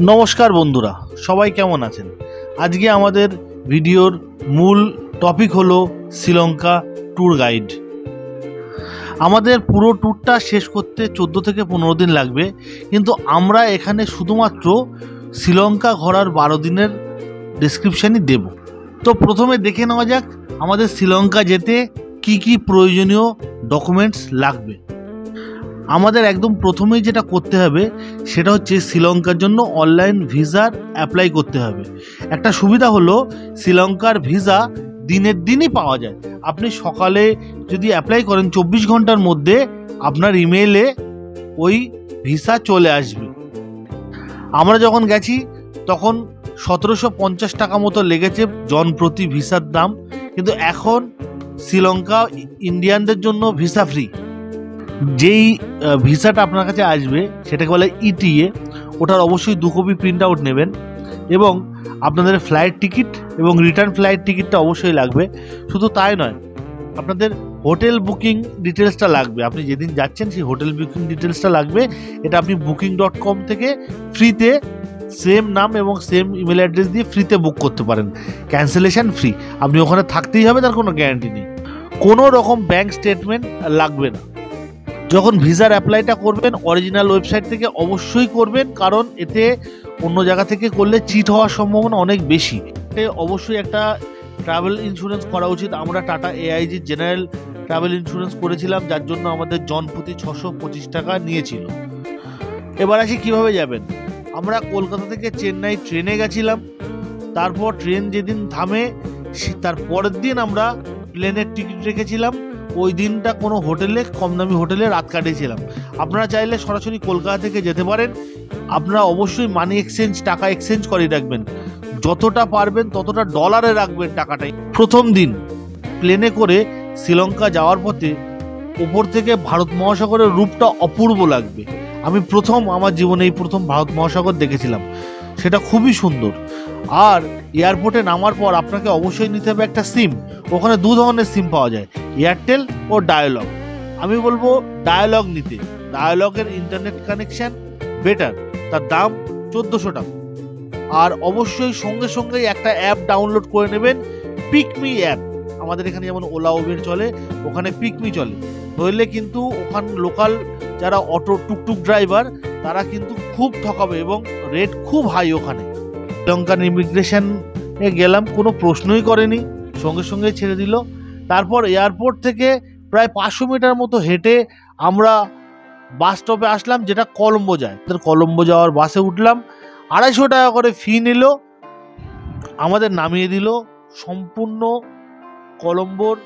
নমস্কার বন্ধুরা, সবাই কেমন আছেন? আজকে আমাদের ভিডিওর মূল টপিক হলো শ্রীলঙ্কা ট্যুর গাইড। আমাদের পুরো ট্যুরটা শেষ করতে 14 থেকে 15 দিন লাগবে, কিন্তু আমরা এখানে শুধুমাত্র শ্রীলঙ্কা ঘোরার 12 দিনের ডেসক্রিপশানই দেব। তো প্রথমে দেখে নেওয়া যাক আমাদের শ্রীলঙ্কা যেতে কি কি প্রয়োজনীয় ডকুমেন্টস লাগবে। আমাদের একদম প্রথমেই যেটা করতে হবে সেটা হচ্ছে শ্রীলঙ্কার জন্য অনলাইন ভিসার অ্যাপ্লাই করতে হবে। একটা সুবিধা হলো শ্রীলঙ্কার ভিসা দিনের দিনই পাওয়া যায়। আপনি সকালে যদি অ্যাপ্লাই করেন 24 ঘন্টার মধ্যে আপনার ইমেইলে ওই ভিসা চলে আসবে। আমরা যখন গেছি তখন 1750 টাকা মতো লেগেছে জনপ্রতি ভিসার দাম, কিন্তু এখন শ্রীলঙ্কা ইন্ডিয়ানদের জন্য ভিসা ফ্রি। যেই ভিসাটা আপনার কাছে আসবে সেটাকে বলে ইটিএ, ওটার অবশ্যই 2 কপি প্রিন্ট আউট নেবেন এবং আপনাদের ফ্লাইট টিকিট এবং রিটার্ন ফ্লাইট টিকিটটা অবশ্যই লাগবে। শুধু তাই নয়, আপনাদের হোটেল বুকিং ডিটেলসটা লাগবে। আপনি যেদিন যাচ্ছেন সেই হোটেল বুকিং ডিটেলসটা লাগবে। এটা আপনি booking.com থেকে ফ্রিতে সেম নাম এবং সেম ইমেল অ্যাড্রেস দিয়ে ফ্রিতে বুক করতে পারেন। ক্যান্সেলেশন ফ্রি, আপনি ওখানে থাকতেই হবে, তার কোনো গ্যারান্টি নেই। কোনো রকম ব্যাঙ্ক স্টেটমেন্ট লাগবে না। যখন ভিসার অ্যাপ্লাইটা করবেন অরিজিনাল ওয়েবসাইট থেকে অবশ্যই করবেন, কারণ এতে অন্য জায়গা থেকে করলে চিট হওয়ার সম্ভাবনা অনেক বেশি। অবশ্যই একটা ট্রাভেল ইন্স্যুরেন্স করা উচিত। আমরা tata AIG general travel insurance করেছিলাম, যার জন্য আমাদের জনপ্রতি 625 টাকা নিয়েছিল। এবার আসি কীভাবে যাবেন। আমরা কলকাতা থেকে চেন্নাই ট্রেনে গেছিলাম, তারপর ট্রেন যেদিন থামে তার পরের দিন আমরা প্লেনের টিকিট রেখেছিলাম। ওই দিনটা কোনো হোটেলে, কম দামি হোটেলে রাত কাটিয়েছিলাম। আপনারা চাইলে সরাসরি কলকাতা থেকে যেতে পারেন। আপনারা অবশ্যই মানি এক্সচেঞ্জ, টাকা এক্সচেঞ্জ করে রাখবেন, যতটা পারবেন ততটা ডলারে রাখবেন টাকাটাই। প্রথম দিন প্লেনে করে শ্রীলঙ্কা যাওয়ার পথে ওপর থেকে ভারত মহাসাগরের রূপটা অপূর্ব লাগবে। আমি আমার জীবনে এই প্রথম ভারত মহাসাগর দেখেছিলাম, সেটা খুবই সুন্দর। আর এয়ারপোর্টে নামার পর আপনাকে অবশ্যই নিতে হবে একটা সিম। ওখানে 2 ধরনের সিম পাওয়া যায়, এয়ারটেল ও ডায়ালগ। আমি বলবো ডায়ালগ নিতে। ডায়ালগের ইন্টারনেট কানেকশান বেটার, তার দাম 1400 টাকা। আর অবশ্যই সঙ্গে সঙ্গেই একটা অ্যাপ ডাউনলোড করে নেবেন, পিকমি অ্যাপ। আমাদের এখানে যেমন ওলা উবের চলে, ওখানে পিকমি চলে। নইলে কিন্তু ওখানে লোকাল যারা অটো টুকটুক ড্রাইভার তারা কিন্তু খুব ঠকাবে এবং রেট খুব হাই ওখানে। শ্রীলঙ্কার ইমিগ্রেশনে গেলাম, কোনো প্রশ্নই করেনি, সঙ্গে সঙ্গে ছেড়ে দিল। তারপর এয়ারপোর্ট থেকে প্রায় 500 মিটার মতো হেঁটে আমরা বাস স্টপে আসলাম, যেটা কলম্বো যায়। কলম্বো যাওয়ার বাসে উঠলাম, 250 টাকা করে ফি নিল, আমাদের নামিয়ে দিল সম্পূর্ণ কলম্বোর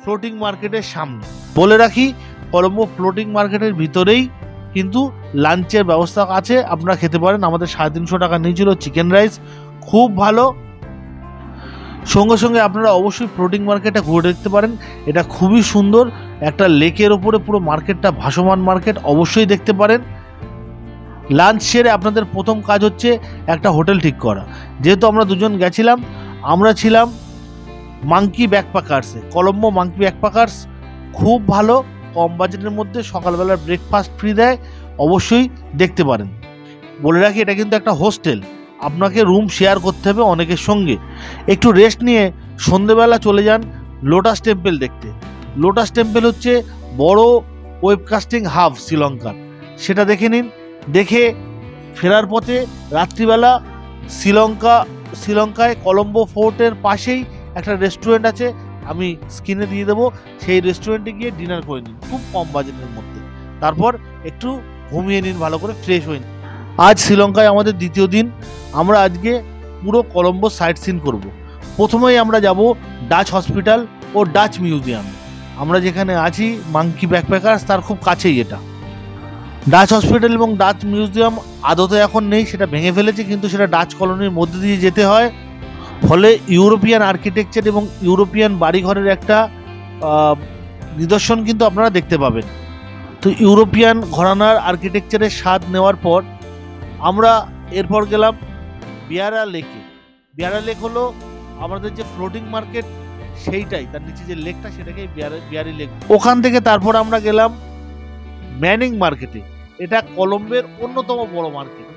ফ্লোটিং মার্কেটের সামনে। বলে রাখি, কলম্বো ফ্লোটিং মার্কেটের ভিতরেই কিন্তু লাঞ্চের ব্যবস্থা আছে, আপনারা খেতে পারেন। আমাদের 350 টাকা নিয়েছিল চিকেন রাইস, খুব ভালো। সঙ্গে সঙ্গে আপনারা অবশ্যই ফ্লোটিং মার্কেটটা ঘুরে দেখতে পারেন, এটা খুবই সুন্দর। একটা লেকের ওপরে পুরো মার্কেটটা ভাসমান মার্কেট, অবশ্যই দেখতে পারেন। লাঞ্চ সেরে আপনাদের প্রথম কাজ হচ্ছে একটা হোটেল ঠিক করা। যেহেতু আমরা দুজন গেছিলাম, আমরা ছিলাম মাঙ্কি ব্যাকপ্যাকার্সে। কলম্বো মাঙ্কি ব্যাকপ্যাকার্স খুব ভালো, কম বাজেটের মধ্যে সকালবেলার ব্রেকফাস্ট ফ্রি দেয়, অবশ্যই দেখতে পারেন। বলে রাখি, এটা কিন্তু একটা হোস্টেল, আপনাকে রুম শেয়ার করতে হবে অনেকের সঙ্গে। একটু রেস্ট নিয়ে সন্ধেবেলা চলে যান লোটাস টেম্পল দেখতে। লোটাস টেম্পল হচ্ছে বড় ওয়েবকাস্টিং হাব শ্রীলঙ্কার, সেটা দেখে নিন। দেখে ফেরার পথে রাত্রিবেলা শ্রীলঙ্কায় কলম্বো ফোর্টের পাশেই একটা রেস্টুরেন্ট আছে, আমি স্ক্রিনে দিয়ে দেবো। সেই রেস্টুরেন্টে গিয়ে ডিনার করে নিন খুব কম বাজেটের মধ্যে। তারপর একটু ঘুমিয়ে নিন, ভালো করে ফ্রেশ হয়ে নিন। আজ শ্রীলঙ্কায় আমাদের দ্বিতীয় দিন। আমরা আজকে পুরো কলম্বো সাইট সিন করব। প্রথমেই আমরা যাব ডাচ হসপিটাল ও ডাচ মিউজিয়াম। আমরা যেখানে আছি মাঙ্কি ব্যাকপ্যাকার্স, তার খুব কাছেই এটা। ডাচ হসপিটাল এবং ডাচ মিউজিয়াম আদতে এখন নেই, সেটা ভেঙে ফেলেছে, কিন্তু সেটা ডাচ কলোনির মধ্যে দিয়ে যেতে হয়। ফলে ইউরোপিয়ান আর্কিটেকচার এবং ইউরোপিয়ান বাড়িঘরের একটা নিদর্শন কিন্তু আপনারা দেখতে পাবেন। তো ইউরোপিয়ান ঘরানার আর্কিটেকচারের স্বাদ নেওয়ার পর আমরা এরপর গেলাম বিয়ারা লেকে। বিয়ারা লেক হলো আমাদের যে ফ্লোটিং মার্কেট সেইটাই, তার নিচে যে লেকটা সেটাকেই বিয়ারি লেক। ওখান থেকে তারপর আমরা গেলাম ম্যানিং মার্কেটে। এটা কলম্বোর অন্যতম বড় মার্কেট,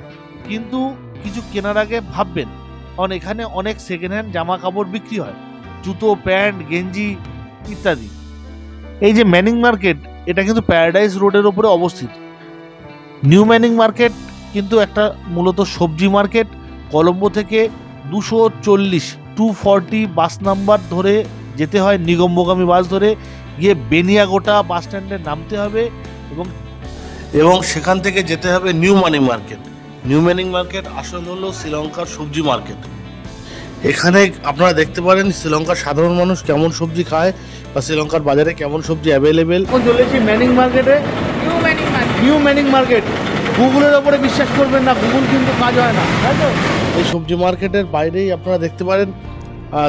কিন্তু কিছু কেনার আগে ভাববেন, কারণ এখানে অনেক সেকেন্ড হ্যান্ড জামা কাপড় বিক্রি হয়, জুতো, প্যান্ট, গেঞ্জি ইত্যাদি। এই যে ম্যানিং মার্কেট, এটা কিন্তু প্যারাডাইস রোডের ওপরে অবস্থিত। নিউ ম্যানিং মার্কেট কিন্তু একটা মূলত সবজি মার্কেট। কলম্বো থেকে 240 বাস নাম্বার ধরে যেতে হয়, নিগমবোগামী বাস ধরে গিয়ে বেনিয়াগোটা বাস স্ট্যান্ডে নামতে হবে এবং সেখান থেকে যেতে হবে নিউ ম্যানিং মার্কেট। নিউ ম্যানিং মার্কেট আসলে হলো শ্রীলঙ্কার সবজি মার্কেট। এখানে আপনারা দেখতে পারেন শ্রীলঙ্কার সাধারণ মানুষ কেমন সবজি খায় বা শ্রীলঙ্কার বাজারে কেমন সবজি অ্যাভেলেবেল। চলেছি ম্যানিং মার্কেটে, নিউ ম্যানিং মার্কেট। গুগলের ওপরে বিশ্বাস করবেন না, গুগল কিন্তু কাজ হয় না, তাই তো? এই সবজি মার্কেটের বাইরেই আপনারা দেখতে পারেন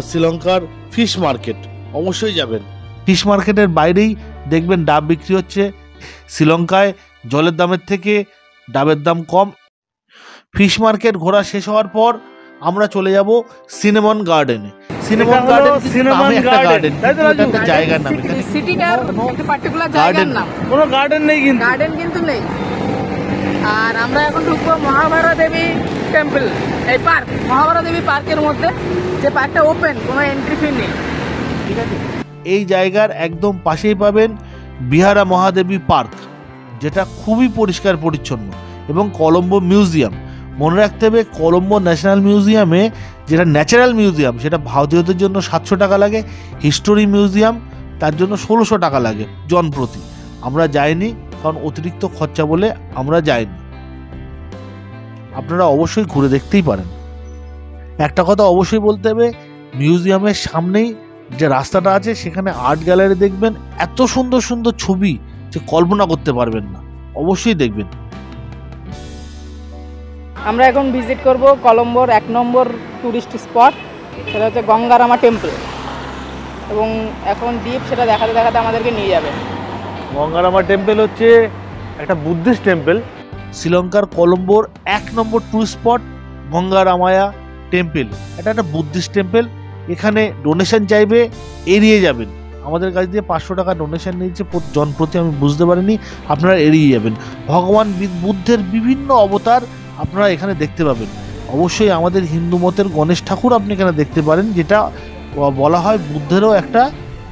শ্রীলঙ্কার ফিশ মার্কেট, অবশ্যই যাবেন। ফিশ মার্কেটের বাইরেই দেখবেন ডাব বিক্রি হচ্ছে। শ্রীলঙ্কায় জলের দামের থেকে ডাবের দাম কম। ফিশ মার্কেট ঘোরা শেষ হওয়ার পর আমরা চলে যাব সিনেমন গার্ডেনে। সিনেমন গার্ডেন একটা গার্ডেন, একটা জায়গার নাম, সিটিটার একটা পার্টিকুলার জায়গার নাম, কোনো গার্ডেন নেই, কিন্তু গার্ডেন কিন্তু নেই। আর আমরা এখন ঢুকবো মহাভারা দেবী টেম্পল, এই পার্ক, মহাভারা দেবী পার্কের মধ্যে, যে পার্কটা ওপেন, কোনো এন্ট্রি ফি নেই, ঠিক আছে? এই জায়গার একদম পাশেই পাবেন বিহারা মহাদেবী পার্ক, যেটা খুবই পরিষ্কার পরিচ্ছন্ন, এবং কলম্বো মিউজিয়াম। মনে রাখতে হবে, কলম্বো ন্যাশনাল মিউজিয়ামে, যেটা ন্যাচারাল মিউজিয়াম, সেটা ভারতীয়দের জন্য 700 টাকা লাগে। হিস্টোরি মিউজিয়াম তার জন্য 1600 টাকা লাগে জন প্রতি। আমরা যাইনি, কারণ অতিরিক্ত খরচা বলে আমরা যাইনি। আপনারা অবশ্যই ঘুরে দেখতেই পারেন। একটা কথা অবশ্যই বলতে হবে, মিউজিয়ামের সামনেই যে রাস্তাটা আছে, সেখানে আর্ট গ্যালারি দেখবেন, এত সুন্দর সুন্দর ছবি যে কল্পনা করতে পারবেন না, অবশ্যই দেখবেন। আমরা এখন ভিজিট করব কলম্বোর 1 নম্বর টুরিস্ট স্পট, সেটা হচ্ছে গঙ্গারামা টেম্পল, এবং এখন দ্বীপ সেটা দেখাতে দেখাতে আমাদেরকে নিয়ে যাবে। গঙ্গারামা টেম্পল হচ্ছে একটা বুদ্ধিস্ট টেম্পল। শ্রীলঙ্কার কলম্বোর 1 নম্বর টুরিস্ট স্পট গঙ্গারামায়া টেম্পল। এটা একটা বুদ্ধিস্ট টেম্পল। এখানে ডোনেশন চাইবে, এড়িয়ে যাবেন। আমাদের কাছ দিয়ে 500 টাকা ডোনেশন নিয়েছে জন প্রতি, আমি বুঝতে পারিনি, আপনারা এড়িয়ে যাবেন। ভগবান বুদ্ধের বিভিন্ন অবতার আপনারা এখানে দেখতে পাবেন। অবশ্যই আমাদের হিন্দু মতের গণেশ ঠাকুর আপনি এখানে দেখতে পারেন, যেটা বলা হয় বুদ্ধেরও একটা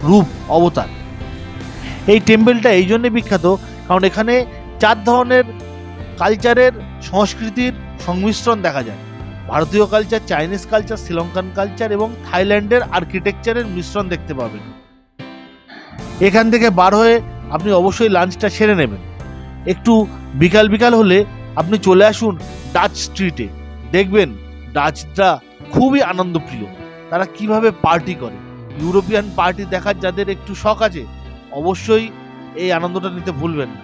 রূপ, অবতার। এই টেম্পলটা এই জন্যে বিখ্যাত, কারণ এখানে 4 ধরনের কালচারের, সংস্কৃতির সংমিশ্রণ দেখা যায়। ভারতীয় culture, Chinese culture, Sri Lankan culture এবং থাইল্যান্ডের আর্কিটেকচারের মিশ্রণ দেখতে পাবেন। এখান থেকে বার হয়ে আপনি অবশ্যই লাঞ্চটা সেরে নেবেন। একটু বিকাল বিকাল হলে আপনি চলে আসুন ডাচ স্ট্রিটে। দেখবেন ডাচরা খুবই আনন্দপ্রিয়, তারা কিভাবে পার্টি করে। ইউরোপিয়ান পার্টি দেখার যাদের একটু শখ আছে, অবশ্যই এই আনন্দটা নিতে ভুলবেন না।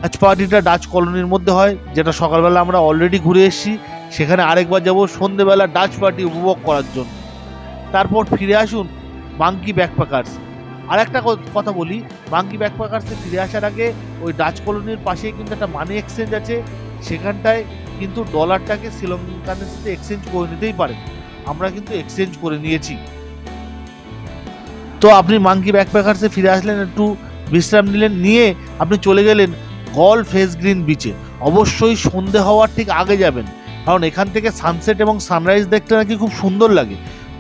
ডাচ পার্টিটা ডাচ কলোনির মধ্যে হয়, যেটা সকালবেলা আমরা অলরেডি ঘুরে এসেছি। সেখানে আরেকবার যাব সন্ধেবেলা ডাচ পার্টি উপভোগ করার জন্য। তারপর ফিরে আসুন মাঙ্কি ব্যাকপ্যাকার্স। আর একটা কথা বলি, মাঙ্কি ব্যাকপ্যাকার্সে ফিরে আসার আগে ওই ডাচ কলোনির পাশেই কিন্তু একটা মানি এক্সচেঞ্জ আছে। সেখানটায় কিন্তু ডলারটাকে শ্রীলঙ্কানের সাথে এক্সচেঞ্জ করে নিতেই পারেন। আমরা কিন্তু এক্সচেঞ্জ করে নিয়েছি। তো আপনি মাঙ্কি ব্যাকপ্যাকার্সে ফিরে আসলেন, একটু বিশ্রাম নিলেন, নিয়ে আপনি চলে গেলেন গল ফেস গ্রিন বিচে। অবশ্যই সন্ধে হওয়ার ঠিক আগে যাবেন, কারণ এখান থেকে সানসেট এবং সানরাইজ দেখতে নাকি খুব সুন্দর লাগে।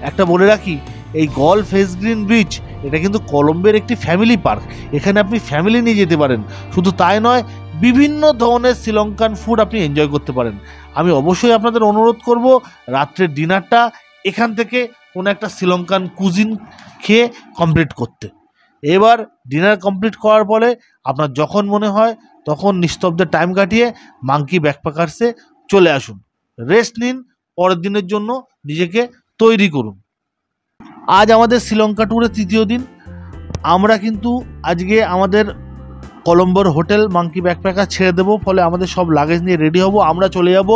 একটা বলে রাখি, এই গল ফেস গ্রিন বিচ এটা কিন্তু কলম্বোর একটি ফ্যামিলি পার্ক। এখানে আপনি ফ্যামিলি নিয়ে যেতে পারেন। শুধু তাই নয়, বিভিন্ন ধরনের শ্রীলঙ্কান ফুড আপনি এনজয় করতে পারেন। আমি অবশ্যই আপনাদের অনুরোধ করব, রাত্রের ডিনারটা এখান থেকে কোনো একটা শ্রীলঙ্কান কুজিন খেয়ে কমপ্লিট করতে। এবার ডিনার কমপ্লিট করার পরে আপনার যখন মনে হয় তখন নিস্তব্ধে টাইম কাটিয়ে মাঙ্কি ব্যাকপ্যাকার্সে চলে আসুন, রেস্ট নিন, পরের দিনের জন্য নিজেকে তৈরি করুন। আজ আমাদের শ্রীলঙ্কা ট্যুরের 3য় দিন। আমরা কিন্তু আজকে আমাদের কলম্বোর হোটেল মাঙ্কি ব্যাকপ্যাকার ছেড়ে দেবো, ফলে আমাদের সব লাগেজ নিয়ে রেডি হব। আমরা চলে যাব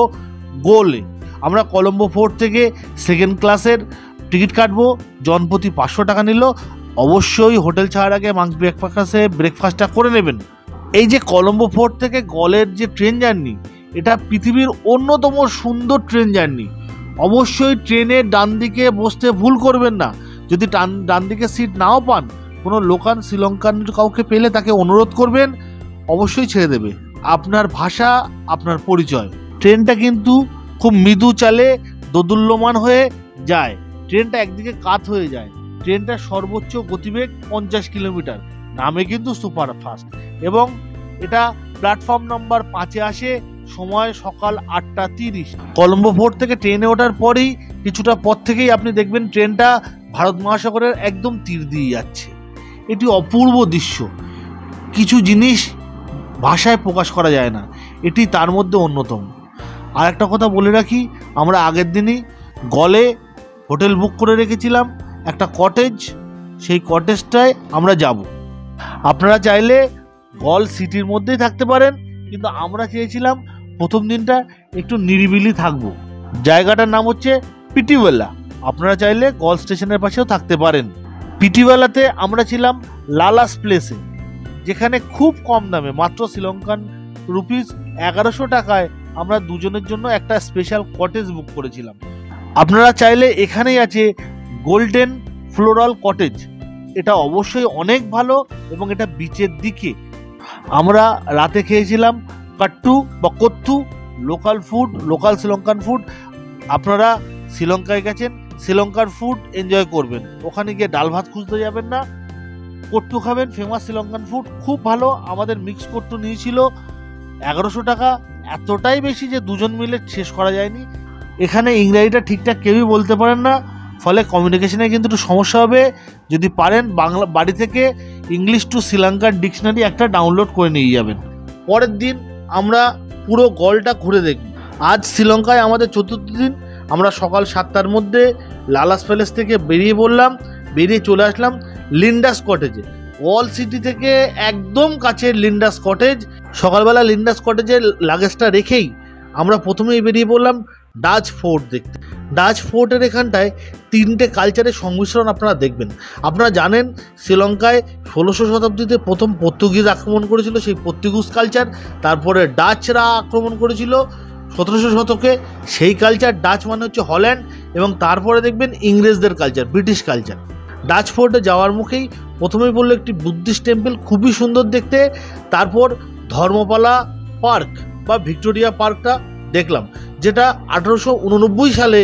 গোলে। আমরা কলম্বো ফোর্ট থেকে 2nd ক্লাসের টিকিট কাটবো, জনপ্রতি 500 টাকা নিল। অবশ্যই হোটেল ছাড়ার আগে মাঙ্কি ব্যাকপ্যাকার্সে ব্রেকফাস্টটা করে নেবেন। এই যে কলম্বো ফোর্ট থেকে গলের যে ট্রেন জার্নি, এটা পৃথিবীর অন্যতম সুন্দর ট্রেন জার্নি। অবশ্যই ট্রেনের ডান দিকে বসতে ভুল করবেন না। যদি ডান দিকে সিট নাও পান, কোনো লোকাল শ্রীলঙ্কান কাউকে পেলে তাকে অনুরোধ করবেন, অবশ্যই ছেড়ে দেবে। আপনার ভাষা, আপনার পরিচয়। ট্রেনটা কিন্তু খুব মৃদু চালে দোদুল্যমান হয়ে যায়। ট্রেনটা একদিকে কাত হয়ে যায়। ট্রেনটার সর্বোচ্চ গতিবেগ 50 কিলোমিটার, নামে কিন্তু সুপার ফাস্ট। এবং এটা প্ল্যাটফর্ম নাম্বার 5-এ আসে, সময় সকাল 8:30। কলম্বো ফোর্ট থেকে ট্রেনে ওঠার পরেই কিছুটা পথ থেকেই আপনি দেখবেন ট্রেনটা ভারত মহাসাগরের একদম তীর দিয়ে যাচ্ছে। এটি অপূর্ব দৃশ্য, কিছু জিনিস ভাষায় প্রকাশ করা যায় না, এটি তার মধ্যে অন্যতম। আর একটা কথা বলে রাখি, আমরা আগের দিনই গলে হোটেল বুক করে রেখেছিলাম একটা কটেজ, সেই কটেজটায় আমরা যাব। আপনারা চাইলে গল সিটির মধ্যেই থাকতে পারেন, কিন্তু আমরা চেয়েছিলাম প্রথম দিনটা একটু নিরিবিলি থাকবো। জায়গাটার নাম হচ্ছে পিটিওয়ালা। আপনারা চাইলে গল স্টেশনের পাশেও থাকতে পারেন। পিটিওয়ালাতে আমরা ছিলাম লালাস প্লেসে, যেখানে খুব কম দামে মাত্র শ্রীলঙ্কান রুপিস 1100 টাকায় আমরা দুজনের জন্য একটা স্পেশাল কটেজ বুক করেছিলাম। আপনারা চাইলে এখানেই আছে গোল্ডেন ফ্লোরাল কটেজ, এটা অবশ্যই অনেক ভালো এবং এটা বিচের দিকে। আমরা রাতে খেয়েছিলাম কাট্টু বা kottu, local food, local Sri Lankan food. আপনারা শ্রীলঙ্কায় গেছেন, শ্রীলঙ্কার ফুড এনজয় করবেন, ওখানে গিয়ে ডাল ভাত খুঁজতে যাবেন না। কট্টু খাবেন, ফেমাস শ্রীলঙ্কান ফুড, খুব ভালো। আমাদের মিক্স কট্টু নিয়েছিল 1100 টাকা, এতটাই বেশি যে দুজন মিলে শেষ করা যায়নি। এখানে ইংরেজিটা ঠিকঠাক কেউই বলতে পারেন না, ফলে কমিউনিকেশনে কিন্তু একটু সমস্যা হবে। যদি পারেন বাংলা বাড়ি থেকে ইংলিশ টু শ্রীলঙ্কার ডিকশনারি একটা ডাউনলোড করে নিয়ে যাবেন। পরের দিন আমরা পুরো গলটা ঘুরে দেখব। আজ শ্রীলঙ্কায় আমাদের চতুর্থ দিন। আমরা সকাল 7টার মধ্যে লালাস প্যালেস থেকে বেরিয়ে পড়লাম, বেরিয়ে চলে আসলাম লিন্ডাস কটেজে। ওয়াল সিটি থেকে একদম কাছে লিন্ডাস কটেজ। সকালবেলা লিন্ডাস কটেজের লাগেজটা রেখেই আমরা প্রথমেই বেরিয়ে পড়লাম ডাচ ফোর্ট দেখতে। ডাচ ফোর্টের এখানটায় 3টে কালচারের সংমিশ্রণ আপনারা দেখবেন। আপনারা জানেন শ্রীলঙ্কায় 1600 শতাব্দীতে প্রথম পর্তুগিজ আক্রমণ করেছিল, সেই পর্তুগিজ কালচার। তারপরে ডাচরা আক্রমণ করেছিল 1700 শতকে, সেই কালচার। ডাচ মানে হচ্ছে হল্যান্ড। এবং তারপরে দেখবেন ইংরেজদের কালচার, ব্রিটিশ কালচার। ডাচ ফোর্টে যাওয়ার মুখেই প্রথমেই বললো একটি বুদ্ধিস্ট টেম্পল, খুবই সুন্দর দেখতে। তারপর ধর্মপালা পার্ক বা ভিক্টোরিয়া পার্কটা দেখলাম, যেটা 1889 সালে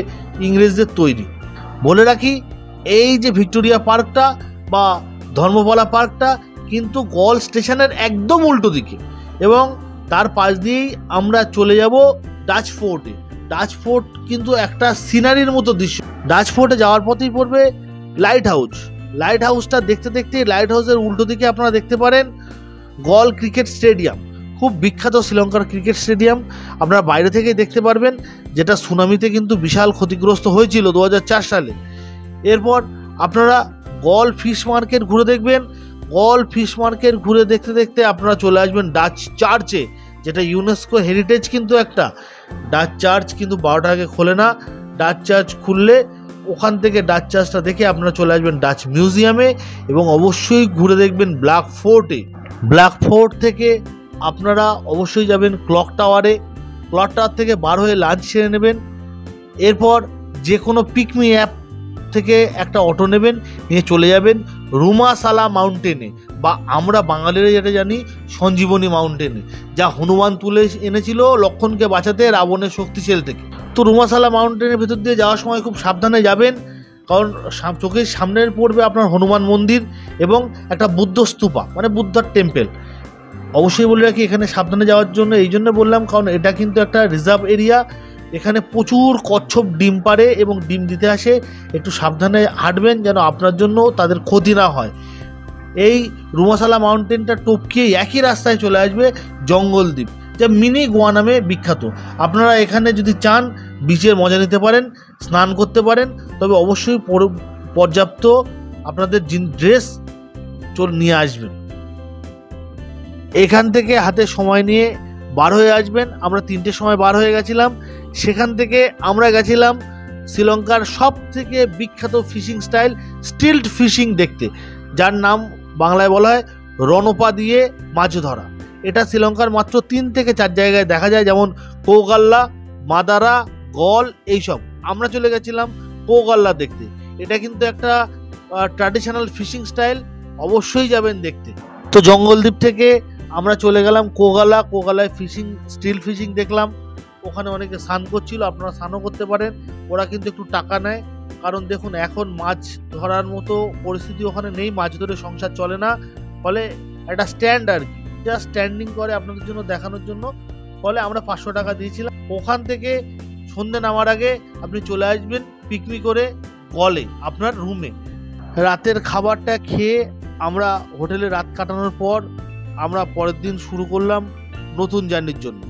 ইংরেজদের তৈরি। বলে রাখি, এই যে ভিক্টোরিয়া পার্কটা বা ধর্মপালা পার্কটা কিন্তু গল স্টেশনের একদম উল্টো দিকে, এবং তার পাশ দিয়েই আমরা চলে যাব ডাচ ফোর্টে। ডাচ ফোর্ট কিন্তু একটা সিনারির মতো দৃশ্য। ডাচ ফোর্টে যাওয়ার পথেই পড়বে লাইট হাউস। লাইট হাউসটা দেখতে দেখতে লাইট হাউসের উল্টো দিকে আপনারা দেখতে পারেন গল ক্রিকেট স্টেডিয়াম, খুব বিখ্যাত শ্রীলঙ্কার ক্রিকেট স্টেডিয়াম। আপনারা বাইরে থেকেই দেখতে পারবেন, যেটা সুনামিতে কিন্তু বিশাল ক্ষতিগ্রস্ত হয়েছিল 2004 সালে। এরপর আপনারা গল ফিশ মার্কেট ঘুরে দেখবেন। গল ফিশ মার্কেট ঘুরে দেখতে দেখতে আপনারা চলে আসবেন ডাচ চার্চে, যেটা ইউনেস্কো হেরিটেজ কিন্তু একটা। ডাচ চার্চ কিন্তু 12টার আগে খোলে না। ডাচ চার্চ খুললে ওখান থেকে ডাচ চার্চটা দেখে আপনারা চলে আসবেন ডাচ মিউজিয়ামে, এবং অবশ্যই ঘুরে দেখবেন ব্ল্যাক ফোর্টে। ব্ল্যাক ফোর্ট থেকে আপনারা অবশ্যই যাবেন ক্লক টাওয়ারে। ক্লক টাওয়ার থেকে বার হয়ে লাঞ্চ সেরে নেবেন। এরপর যে কোনো পিকমি অ্যাপ থেকে একটা অটো নেবেন, নিয়ে চলে যাবেন রুমাসালা মাউন্টেনে, বা আমরা বাঙালিরা যেটা জানি সঞ্জীবনী মাউন্টেনে, যা হনুমান তুলে এনেছিল লক্ষণকে বাঁচাতে রাবণের শক্তিশাল থেকে। তো রুমাসালা মাউন্টেনের ভেতর দিয়ে যাওয়ার সময় খুব সাবধানে যাবেন, কারণ চোখের সামনের পড়বে আপনার হনুমান মন্দির এবং একটা বুদ্ধ স্তূপা, মানে বুদ্ধার টেম্পল। অবশ্যই বলে রাখি, এখানে সাবধানে যাওয়ার জন্য এই জন্য বললাম, কারণ এটা কিন্তু একটা রিজার্ভ এরিয়া। এখানে প্রচুর কচ্ছপ ডিম পাড়ে এবং ডিম দিতে আসে। একটু সাবধানে হাঁটবেন যেন আপনার জন্য তাদের ক্ষতি না হয়। এই রুমাসালা মাউন্টেনটা টপকিয়ে একই রাস্তায় চলে আসবে জঙ্গলদ্বীপ, যা মিনি গোয়া নামে বিখ্যাত। আপনারা এখানে যদি চান বিচের মজা নিতে পারেন, স্নান করতে পারেন, তবে অবশ্যই পর্যাপ্ত আপনাদের ড্রেস নিয়ে আসবেন। এখান থেকে হাতে সময় নিয়ে বার হয়ে আসবেন। আমরা 3টের সময় বার হয়ে গেছিলাম। সেখান থেকে আমরা গেছিলাম শ্রীলঙ্কার সব থেকে বিখ্যাত ফিশিং স্টাইল স্টিলড ফিশিং দেখতে, যার নাম বাংলায় বলা হয় রণপা দিয়ে মাছ ধরা। এটা শ্রীলঙ্কার মাত্র 3 থেকে 4 জায়গায় দেখা যায়, যেমন কৌগাল্লা, মাদারা, গল, এইসব। আমরা চলে গেছিলাম কৌগাল্লা দেখতে। এটা কিন্তু একটা ট্র্যাডিশনাল ফিশিং স্টাইল, অবশ্যই যাবেন দেখতে। তো জঙ্গলদ্বীপ থেকে আমরা চলে গেলাম কোগালা। কোগালায় ফিশিং, স্টিল ফিশিং দেখলাম। ওখানে অনেকে স্নান করছিল, আপনারা স্নানও করতে পারেন। ওরা কিন্তু একটু টাকা নেয়, কারণ দেখুন এখন মাছ ধরার মতো পরিস্থিতি ওখানে নেই, মাছ ধরে সংসার চলে না। ফলে একটা স্ট্যান্ড আর কি, জাস্ট স্ট্যান্ডিং করে আপনাদের জন্য দেখানোর জন্য। ফলে আমরা 500 টাকা দিয়েছিলাম। ওখান থেকে সন্ধ্যে নামার আগে আপনি চলে আসবেন পিকনিক করে গলে আপনার রুমে। রাতের খাবারটা খেয়ে আমরা হোটেলে রাত কাটানোর পর আমরা পরের দিন শুরু করলাম নতুন জার্নির জন্য।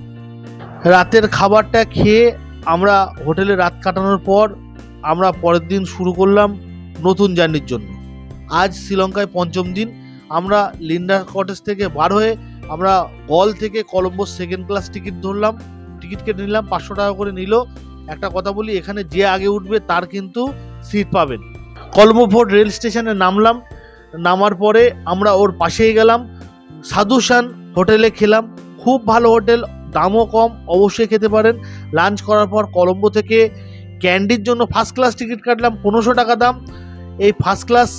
রাতের খাবারটা খেয়ে আমরা হোটেলে রাত কাটানোর পর আমরা পরের দিন শুরু করলাম নতুন জার্নির জন্য। আজ শ্রীলঙ্কায় 5ম দিন। আমরা লিন্ডা কটেজ থেকে বার হয়ে আমরা গল থেকে কলম্বোর 2nd ক্লাস টিকিট ধরলাম। টিকিট কেটে নিলাম, 500 টাকা করে নিল। একটা কথা বলি, এখানে যে আগে উঠবে তার কিন্তু সিট পাবেন। কলম্বো ফোর্ট রেল স্টেশনে নামলাম। নামার পরে আমরা ওর পাশেই গেলাম সাধুসান হোটেলে খেলাম। খুব ভালো হোটেল, দামও কম, অবশ্যই খেতে পারেন। লাঞ্চ করার পর কলম্বো থেকে ক্যান্ডির জন্য ফার্স্ট ক্লাস টিকিট কাটলাম, 1500 টাকা দাম। এই ফার্স্ট ক্লাস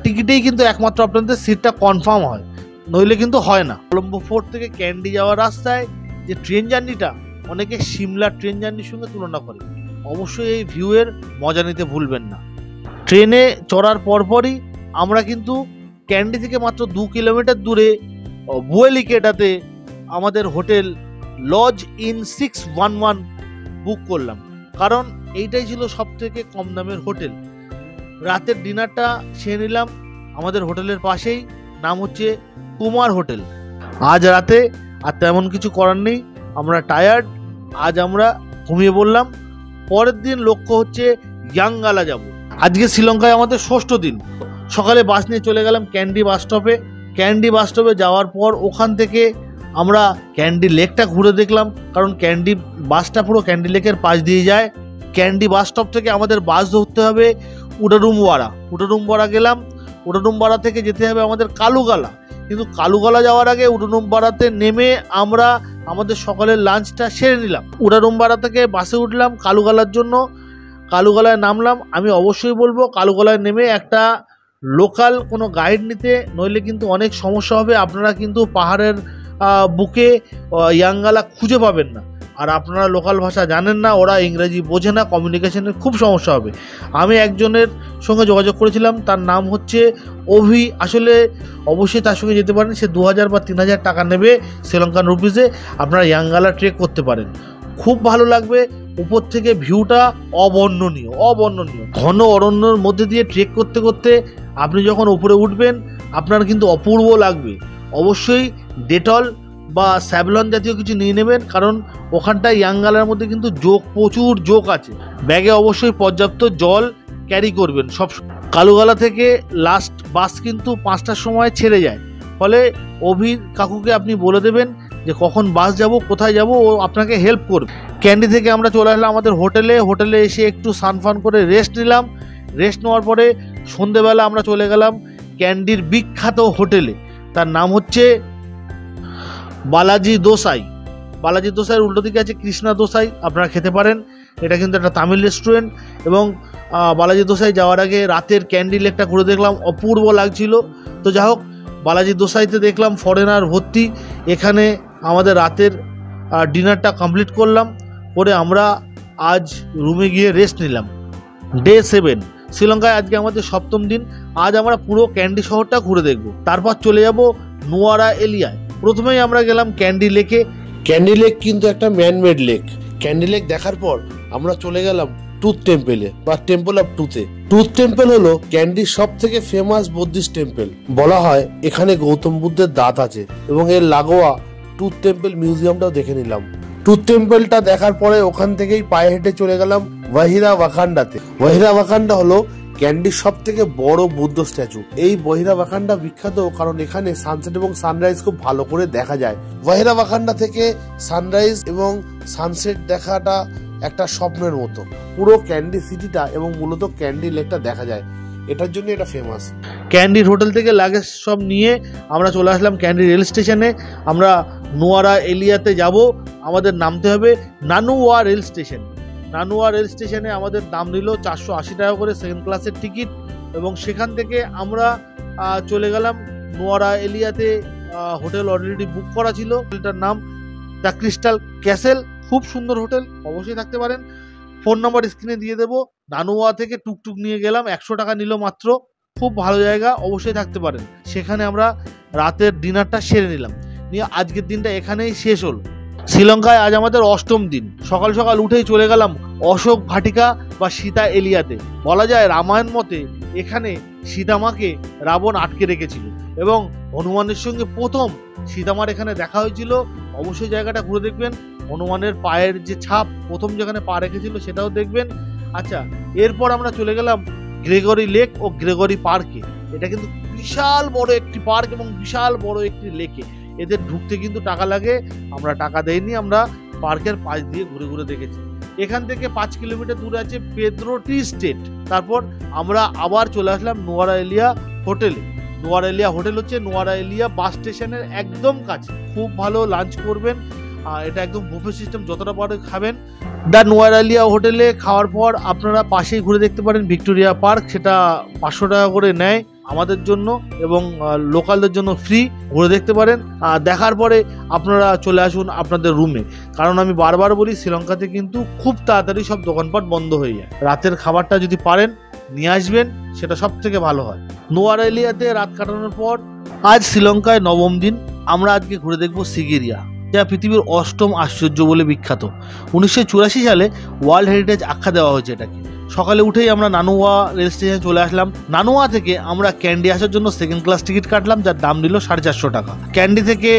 টিকিটেই কিন্তু একমাত্র আপনাদের সিটটা কনফার্ম হয়, নইলে কিন্তু হয় না। কলম্বো ফোর্ট থেকে ক্যান্ডি যাওয়ার রাস্তায় যে ট্রেন জার্নিটা অনেকে সিমলা ট্রেন জার্নির সঙ্গে তুলনা করে। অবশ্যই এই ভিউয়ের মজা নিতে ভুলবেন না। ট্রেনে চড়ার পরপরই আমরা কিন্তু ক্যান্ডি থেকে মাত্র 2 কিলোমিটার দূরে বুয়েলিকেটাতে আমাদের হোটেল লজ ইন 611 বুক করলাম, কারণ এইটাই ছিল সব থেকে কম দামের হোটেল। রাতের ডিনারটা সেরে নিলাম আমাদের হোটেলের পাশেই, নাম হচ্ছে কুমার হোটেল। আজ রাতে আর তেমন কিছু করার নেই, আমরা টায়ার্ড, আজ আমরা ঘুমিয়ে পড়লাম। পরের দিন লক্ষ্য হচ্ছে ইয়াঙ্গালা যাব। আজকে শ্রীলঙ্কায় আমাদের 6ষ্ঠ দিন। সকালে বাস নিয়ে চলে গেলাম ক্যান্ডি বাস স্টপে। ক্যান্ডি বাস স্টপে যাওয়ার পর ওখান থেকে আমরা ক্যান্ডি লেকটা ঘুরে দেখলাম, কারণ ক্যান্ডি বাসটা পুরো ক্যান্ডি লেকের পাশ দিয়ে যায়। ক্যান্ডি বাস স্টপ থেকে আমাদের বাস ধরতে হবে উডারুমওয়াড়া। উডারুমওয়াড়া গেলাম। উডারুমওয়াড়া থেকে যেতে হবে আমাদের কালুগালা, কিন্তু কালুগালা যাওয়ার আগে উডারুমওয়াড়াতে নেমে আমরা আমাদের সকালের লাঞ্চটা সেরে নিলাম। উডারুমওয়াড়া থেকে বাসে উঠলাম কালুগালার জন্য। কালুগালায় নামলাম। আমি অবশ্যই বলবো কালুগালায় নেমে একটা লোকাল কোনো গাইড নিতে, নইলে কিন্তু অনেক সমস্যা হবে। আপনারা কিন্তু পাহাড়ের বুকে ইয়াঙ্গালা খুঁজে পাবেন না, আর আপনারা লোকাল ভাষা জানেন না, ওরা ইংরেজি বোঝে না, কমিউনিকেশনের খুব সমস্যা হবে। আমি একজনের সঙ্গে যোগাযোগ করেছিলাম, তার নাম হচ্ছে অভি। আসলে অবশ্যই তার সঙ্গে যেতে পারেন। সে 2000 বা 3000 টাকা নেবে শ্রীলঙ্কান রুপিসে। আপনারা ইয়াঙ্গালা ট্রেক করতে পারেন, খুব ভালো লাগবে। উপর থেকে ভিউটা অবর্ণনীয়, অবর্ণনীয়। ঘন অরণ্যের মধ্যে দিয়ে ট্রেক করতে করতে আপনি যখন উপরে উঠবেন আপনার কিন্তু অপূর্ব লাগবে। অবশ্যই ডেটল বা স্যাভলন জাতীয় কিছু নিয়ে নেবেন, কারণ ওখানটায় ইয়াঙ্গালার মধ্যে কিন্তু প্রচুর জোক আছে। ব্যাগে অবশ্যই পর্যাপ্ত জল ক্যারি করবেন সব। কালুগালা থেকে লাস্ট বাস কিন্তু 5টার সময় ছেড়ে যায়, ফলে অভির কাকুকে আপনি বলে দেবেন যে কখন বাস যাব, কোথায় যাব, ও আপনাকে হেল্প করবে। ক্যান্ডি থেকে আমরা চলে আসলাম আমাদের হোটেলে। হোটেলে এসে একটু সানফান করে রেস্ট নিলাম। রেস্ট নেওয়ার পরে সন্ধেবেলা আমরা চলে গেলাম ক্যান্ডির বিখ্যাত হোটেলে। তার নাম হচ্ছে বালাজি দোসাই। বালাজি দোসাইয়ের উল্টো দিকে আছে কৃষ্ণা দোসাই, আপনারা খেতে পারেন। এটা কিন্তু একটা তামিল রেস্টুরেন্ট। এবং বালাজি দোসাই যাওয়ার আগে রাতের ক্যান্ডি লেকটা ঘুরে দেখলাম, অপূর্ব লাগছিল। তো যাই হোক, বালাজি দোসাইতে দেখলাম ফরেনার ভর্তি। এখানে আমাদের রাতের ডিনারটা কমপ্লিট করলাম, করে আমরা আজ রুমে গিয়ে রেস্ট নিলাম। ডে 7 শ্রীলঙ্কায় আজকে আমাদের 7ম দিন। আজ আমরা পুরো ক্যান্ডি শহরটা ঘুরে দেখব, তারপর চলে যাব নুয়ারা এলিয়ায়। প্রথমেই আমরা গেলাম ক্যান্ডি লেকে। ক্যান্ডি লেক কিন্তু একটা ম্যানমেড লেক। ক্যান্ডি লেক দেখার পর আমরা চলে গেলাম টুথ টেম্পেলে বা টেম্পল অফ টুথে। টুথ টেম্পল হলো ক্যান্ডির সব থেকে ফেমাস বুদ্ধিস্ট টেম্পল। বলা হয় এখানে গৌতম বুদ্ধের দাঁত আছে, এবং এর লাগোয়া টুথ টেম্পল মিউজিয়ামটাও দেখে নিলাম। টুথ টেম্পলটা দেখার পরে ওখান থেকেই পায়ে হেঁটে চলে গেলাম বহিরা ওয়াকান্ডাতে। বহিরা ওয়াকান্ডা হলো ক্যান্ডির সব থেকে বড় বুদ্ধ স্ট্যাচু। এই বহিরা ওয়াকান্ডা বিখ্যাত কারণ এখানে সানসেট এবং সানরাইজ খুব ভালো করে দেখা যায়। বহিরা ওয়াকান্ডা থেকে সানরাইজ এবং সানসেট দেখাটা একটা স্বপ্নের মতো। পুরো ক্যান্ডি সিটিটা এবং মূলত ক্যান্ডি লেকটা দেখা যায়, এটার জন্য এটা ফেমাস। ক্যান্ডির হোটেল থেকে লাগেজ সব নিয়ে আমরা চলে আসলাম ক্যান্ডি রেল স্টেশনে। আমরা নুয়ারা এলিয়াতে যাব। আমাদের নামতে হবে নানুয়া রেল স্টেশন। নানুয়া রেল স্টেশনে আমাদের দাম নিল 480 টাকা করে 2nd ক্লাসের টিকিট, এবং সেখান থেকে আমরা চলে গেলাম নুয়ারা এলিয়াতে। হোটেল অলরেডি বুক করা ছিল। হোটেলটার নাম দ্য ক্রিস্টাল ক্যাসেল, খুব সুন্দর হোটেল, অবশ্যই থাকতে পারেন। ফোন নাম্বার স্ক্রিনে দিয়ে দেবো। নানুয়া থেকে টুকটুক নিয়ে গেলাম, 100 টাকা নিল মাত্র। খুব ভালো জায়গা, অবশ্যই থাকতে পারেন। সেখানে আমরা রাতের ডিনারটা সেরে নিলাম, নিয়ে আজকের দিনটা এখানেই শেষ হলো। শ্রীলঙ্কায় আজ আমাদের 8ম দিন। সকাল সকাল উঠেই চলে গেলাম অশোক ভাটিকা বা সীতা এলিয়াতে। বলা যায় রামায়ণ মতে এখানে সীতামাকে রাবণ আটকে রেখেছিল এবং হনুমানের সঙ্গে প্রথম সীতামার এখানে দেখা হয়েছিল। অবশ্যই জায়গাটা ঘুরে দেখবেন। হনুমানের পায়ের যে ছাপ প্রথম যেখানে পা রেখেছিল সেটাও দেখবেন। আচ্ছা, এরপর আমরা চলে গেলাম গ্রেগরি লেক ও গ্রেগরি পার্কে। এটা কিন্তু বিশাল বড় একটি পার্ক এবং বিশাল বড় একটি লেকে। এদের ঢুকতে কিন্তু টাকা লাগে, আমরা টাকা দেইনি, আমরা পার্কের পাশ দিয়ে ঘুরে ঘুরে দেখেছি। এখান থেকে 5 কিলোমিটার দূরে আছে পেদ্রো টি স্টেট। তারপর আমরা আবার চলে আসলাম নোয়ারা এলিয়া হোটেলে। নোয়ারা এলিয়া হোটেল হচ্ছে নোয়ারা এলিয়া বাস স্টেশনের একদম কাছে। খুব ভালো লাঞ্চ করবেন, এটা একদম বুফে সিস্টেম, যতটা পারে খাবেন। দ্য নোয়ারা এলিয়া হোটেলে খাওয়ার পর আপনারা পাশেই ঘুরে দেখতে পারেন ভিক্টোরিয়া পার্ক। সেটা 500 টাকা করে নেয় আমাদের জন্য এবং লোকালদের জন্য ফ্রি। ঘুরে দেখতে পারেন। দেখার পরে আপনারা চলে আসুন আপনাদের রুমে, কারণ আমি বারবার বলি শ্রীলঙ্কাতে কিন্তু খুব তাড়াতাড়ি সব দোকানপাট বন্ধ হয়ে যায়। রাতের খাবারটা যদি পারেন নিয়ে আসবেন, সেটা সব থেকে ভালো হয়। নোয়ারা এলিয়াতে রাত কাটানোর পর আজ শ্রীলঙ্কায় 9ম দিন। আমরা আজকে ঘুরে দেখব সিগিরিয়া, যা পৃথিবীর 8ম আশ্চর্য বলে বিখ্যাত। 1984 সালে ওয়ার্ল্ড হেরিটেজ আখ্যা দেওয়া হয়েছে এটাকে। সকালে উঠেই আমরা নানুয়া রেল স্টেশনে চলে আসলাম। নানুয়া থেকে আমরা ক্যান্ডি আসার জন্য 2nd ক্লাস টিকিট কাটলাম, যার দাম নিল 450 টাকা। ক্যান্ডি থেকে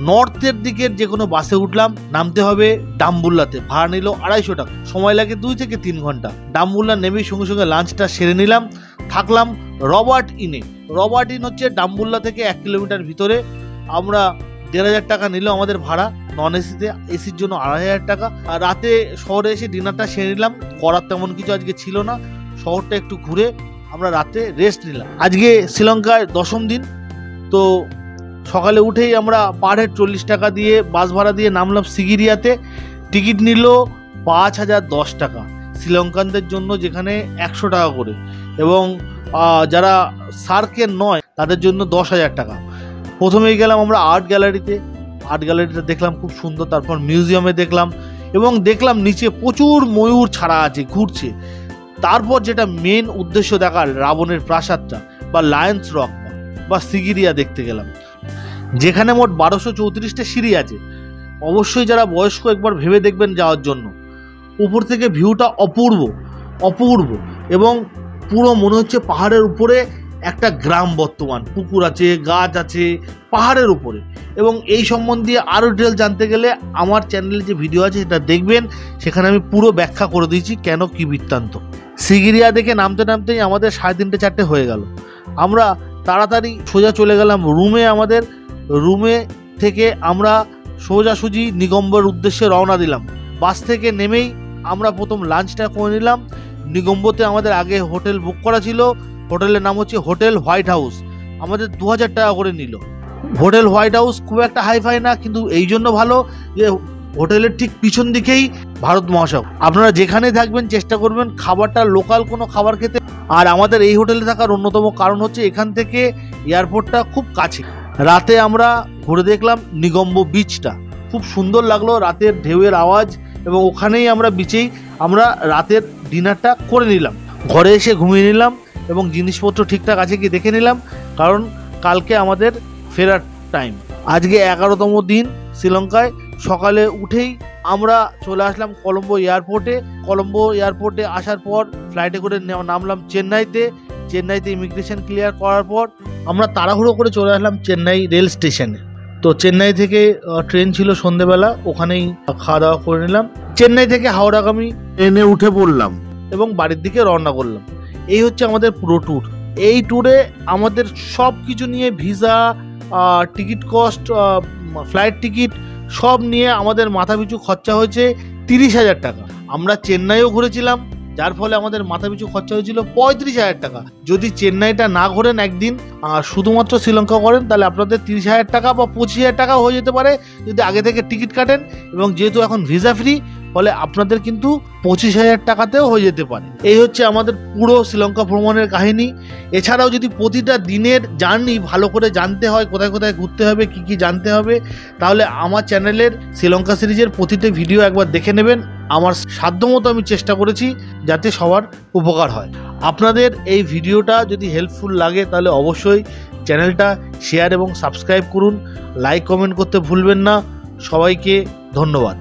নর্থের দিকের যে কোনো বাসে উঠলাম, নামতে হবে ডাম্বুল্লাতে, ভাড়া নিল 250 টাকা। সময় লাগে 2 থেকে 3 ঘন্টা। ডাম্বুল্লা নেমেই সঙ্গে সঙ্গে লাঞ্চটা সেরে নিলাম। থাকলাম রবার্ট ইনে। রবার্ট ইন হচ্ছে ডাম্বুল্লা থেকে 1 কিলোমিটার ভিতরে। আমরা 1500 টাকা নিল আমাদের ভাড়া, নন এসিতে। এসির জন্য 2500 টাকা। আর রাতে শহরে এসে ডিনারটা সেরে নিলাম। করার তেমন কিছু আজকে ছিল না, শহরটা একটু ঘুরে আমরা রাতে রেস্ট নিলাম। আজকে শ্রীলঙ্কায় 10ম দিন। তো সকালে উঠেই আমরা পার হেড 40 টাকা দিয়ে বাস ভাড়া দিয়ে নামলাম সিগিরিয়াতে। টিকিট নিল 5010 টাকা শ্রীলঙ্কানদের জন্য, যেখানে 100 টাকা করে, এবং যারা সার্কের নয় তাদের জন্য 10,000 টাকা। প্রথমেই গেলাম আমরা আর্ট গ্যালারিতে। আর্ট গ্যালারিটা দেখলাম খুব সুন্দর। তারপর মিউজিয়ামে দেখলাম এবং দেখলাম নিচে প্রচুর ময়ূর ছাড়া আছে, ঘুরছে। তারপর যেটা মেন উদ্দেশ্য দেখার, রাবণের প্রাসাদটা বা লায়ন্স রক বা সিগিরিয়া দেখতে গেলাম, যেখানে মোট 1234টা সিঁড়ি আছে। অবশ্যই যারা বয়স্ক একবার ভেবে দেখবেন যাওয়ার জন্য। উপর থেকে ভিউটা অপূর্ব অপূর্ব এবং পুরো মনে হচ্ছে পাহাড়ের উপরে একটা গ্রাম বর্তমান। পুকুর আছে, গাছ আছে পাহাড়ের উপরে। এবং এই সম্বন্ধে আরও ডিটেল জানতে গেলে আমার চ্যানেলে যে ভিডিও আছে সেটা দেখবেন, সেখানে আমি পুরো ব্যাখ্যা করে দিয়েছি কেন কি বৃত্তান্ত। সিগিরিয়া দেখে নামতে নামতেই আমাদের 3:30 4টে হয়ে গেল। আমরা তাড়াতাড়ি সোজা চলে গেলাম রুমে। আমাদের রুমে থেকে আমরা সোজাসুজি নিগম্বর উদ্দেশ্যে রওনা দিলাম। বাস থেকে নেমেই আমরা প্রথম লাঞ্চটা করে নিলাম। নিগম্বতে আমাদের আগে হোটেল বুক করা ছিল। হোটেলের নাম হচ্ছে হোটেল হোয়াইট হাউস। আমাদের 2000 টাকা করে নিল। হোটেল হোয়াইট হাউস খুব একটা হাইফাই না, কিন্তু এই জন্য ভালো যে হোটেলের ঠিক পিছন দিকেই ভারত মহাসাগর। আপনারা যেখানেই থাকবেন চেষ্টা করবেন খাবারটা লোকাল কোনো খাবার খেতে। আর আমাদের এই হোটেলে থাকার অন্যতম কারণ হচ্ছে এখান থেকে এয়ারপোর্টটা খুব কাছে। রাতে আমরা ঘুরে দেখলাম নিগম্ব বিচটা, খুব সুন্দর লাগলো রাতের ঢেউয়ের আওয়াজ, এবং ওখানেই আমরা বিচেই আমরা রাতের ডিনারটা করে নিলাম। ঘরে এসে ঘুমিয়ে নিলাম এবং জিনিসপত্র ঠিকঠাক আছে কি দেখে নিলাম, কারণ কালকে আমাদের ফেরার টাইম। আজকে 11তম দিন শ্রীলঙ্কায়। সকালে উঠেই আমরা চলে আসলাম কলম্বো এয়ারপোর্টে। কলম্বো এয়ারপোর্টে আসার পর ফ্লাইটে করে নামলাম চেন্নাইতে। চেন্নাইতে ইমিগ্রেশন ক্লিয়ার করার পর আমরা তাড়াহুড়ো করে চলে আসলাম চেন্নাই রেল স্টেশনে। তো চেন্নাই থেকে ট্রেন ছিল সন্ধেবেলা, ওখানেই খাওয়া দাওয়া করে নিলাম। চেন্নাই থেকে হাওড়াগামী ট্রেনে উঠে পড়লাম এবং বাড়ির দিকে রওনা করলাম। এই হচ্ছে আমাদের পুরো ট্যুর। এই ট্যুরে আমাদের সব কিছু নিয়ে visa, ticket cost, flight ticket সব নিয়ে আমাদের মাথাপিছু খরচা হয়েছে 30,000 টাকা। আমরা চেন্নাইও ঘুরেছিলাম, যার ফলে আমাদের মাথাপিছু খরচা হয়েছিল 35,000 টাকা। যদি চেন্নাইটা না ঘোরেন একদিন, শুধুমাত্র শ্রীলঙ্কা করেন, তাহলে আপনাদের 30,000 টাকা বা 25,000 টাকা হয়ে যেতে পারে যদি আগে থেকে টিকিট কাটেন। এবং যেহেতু এখন ভিসা ফ্রি, ফলে আপনাদের কিন্তু 25,000 টাকাতেও হয়ে যেতে পারে। এই হচ্ছে আমাদের পুরো শ্রীলঙ্কা ভ্রমণের কাহিনী। এছাড়াও যদি প্রতিটা দিনের জার্নি ভালো করে জানতে হয়, কোথায় কোথায় ঘুরতে হবে, কি কি জানতে হবে, তাহলে আমার চ্যানেলের শ্রীলঙ্কা সিরিজের প্রতিটি ভিডিও একবার দেখে নেবেন। আমার সাধ্যমতো আমি চেষ্টা করেছি যাতে সবার উপকার হয়। আপনাদের এই ভিডিওটা যদি হেল্পফুল লাগে তাহলে অবশ্যই চ্যানেলটা শেয়ার এবং সাবস্ক্রাইব করুন, লাইক কমেন্ট করতে ভুলবেন না। সবাইকে ধন্যবাদ।